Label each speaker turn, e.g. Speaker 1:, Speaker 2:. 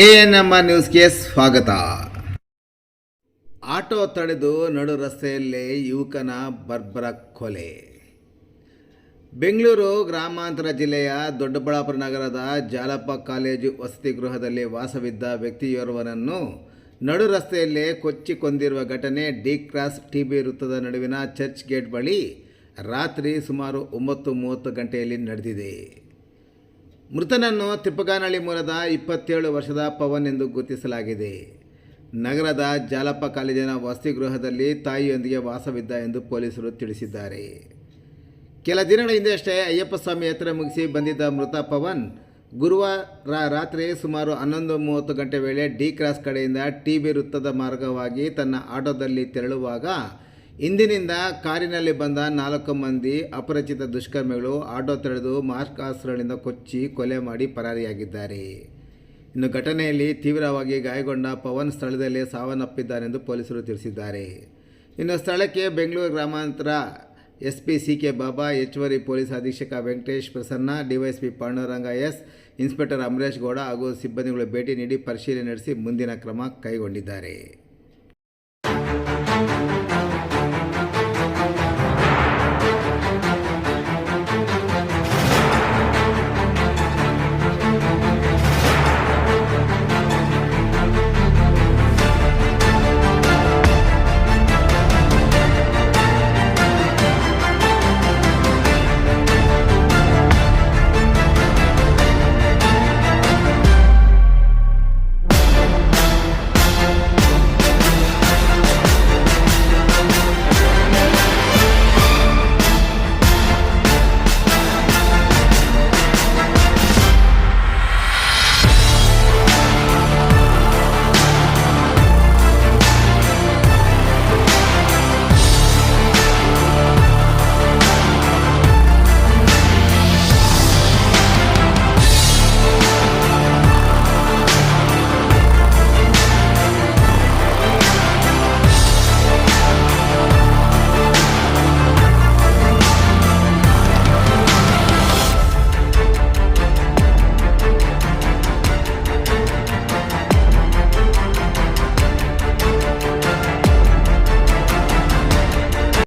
Speaker 1: ANMR ನ್ಯೂಸ್ಗೆ ಸ್ವಾಗತ. Auto ತಡೆದು ನಡು ರಸ್ತೆಯಲ್ಲೇ ಯುವಕನ ಬರ್ಬರ ಕೊಲೆ. ಬೆಂಗಳೂರು ಗ್ರಾಮಾಂತರ ಜಿಲ್ಲೆಯ ದೊಡ್ಡಬಳ್ಳಾಪುರ ನಗರದ ಜಾಲಪ್ಪ ಕಾಲೇಜು ವಸತಿ ಗೃಹದಲ್ಲಿ ವಾಸವಿದ್ದ ವ್ಯಕ್ತಿಯೋರ್ವನನ್ನು ನಡು ರಸ್ತೆಯಲ್ಲೇ ಕೊಚ್ಚಿ ಕೊಂದಿರುವ ಘಟನೆ ಡಿ ಕ್ರಾಸ್ ಟಿಬಿ ವೃತ್ತದ ನಡುವಿನ ಚರ್ಚ್ ಗೇಟ್ ಬಳಿ ರಾತ್ರಿ ಸುಮಾರು 9:30 ಗಂಟೆಯಲ್ಲಿ ನಡೆದಿದೆ. ಮೃತನನ್ನು ತಿಪ್ಪಗಾನಹಳ್ಳಿ ಮೂಲದ 27 ವರ್ಷದ ಪವನ್ ಎಂದು ಗುರುತಿಸಲಾಗಿದೆ. ನಗರದ ಜಾಲಪ್ಪ ಕಾಲೇಜಿನ ವಸತಿಗೃಹದಲ್ಲಿ ತಾಯಿಯೊಂದಿಗೆ ವಾಸವಿದ್ದ ಎಂದು ಪೊಲೀಸರು ತಿಳಿಸಿದ್ದಾರೆ. ಕೆಲ ದಿನಗಳ ಹಿಂದೆಯಷ್ಟೇ ಅಯ್ಯಪ್ಪ ಸ್ವಾಮಿ ಯಾತ್ರೆ ಮುಗಿಸಿ ಬಂದಿದ್ದ ಮೃತ ಪವನ್ ಗುರುವಾರ ರಾತ್ರಿ ಸುಮಾರು 11:30 ಗಂಟೆ ವೇಳೆ ಡಿ ಕ್ರಾಸ್ ಕಡೆಯಿಂದ ಟಿಬಿ ವೃತ್ತದ ಮಾರ್ಗವಾಗಿ ತನ್ನ ಆಟೋದಲ್ಲಿ ತೆರಳುವಾಗ ಹಿಂದಿನಿಂದ ಕಾರಿನಲ್ಲಿ ಬಂದ 4 ಮಂದಿ ಅಪರಿಚಿತ ದುಷ್ಕರ್ಮಿಗಳು ಆಟೋ ತಡೆದು ಮಾರ್ಕಾಸ್ತ್ರಗಳಿಂದ ಕೊಚ್ಚಿ ಕೊಲೆ ಮಾಡಿ ಪರಾರಿಯಾಗಿದ್ದಾರೆ. ಇನ್ನು ಘಟನೆಯಲ್ಲಿ ತೀವ್ರವಾಗಿ ಗಾಯಗೊಂಡ ಪವನ್ ಸ್ಥಳದಲ್ಲೇ ಸಾವನ್ನಪ್ಪಿದ್ದಾನೆಂದು ಪೊಲೀಸರು ತಿಳಿಸಿದ್ದಾರೆ. ಇನ್ನು ಸ್ಥಳಕ್ಕೆ ಬೆಂಗಳೂರು ಗ್ರಾಮಾಂತರ ಎಸ್ಪಿ ಸಿ.ಕೆ. ಬಾಬಾ, ಹೆಚ್ಚುವರಿ ಪೊಲೀಸ್ ಅಧೀಕ್ಷಕ Venkatesh Prasanna, DySP Panduranga S, inspector Amaresh Gowda ಹಾಗೂ ಸಿಬ್ಬಂದಿಗಳು ಭೇಟಿ ನೀಡಿ ಪರಿಶೀಲನೆ ನಡೆಸಿ ಮುಂದಿನ ಕ್ರಮ ಕೈಗೊಂಡಿದ್ದಾರೆ.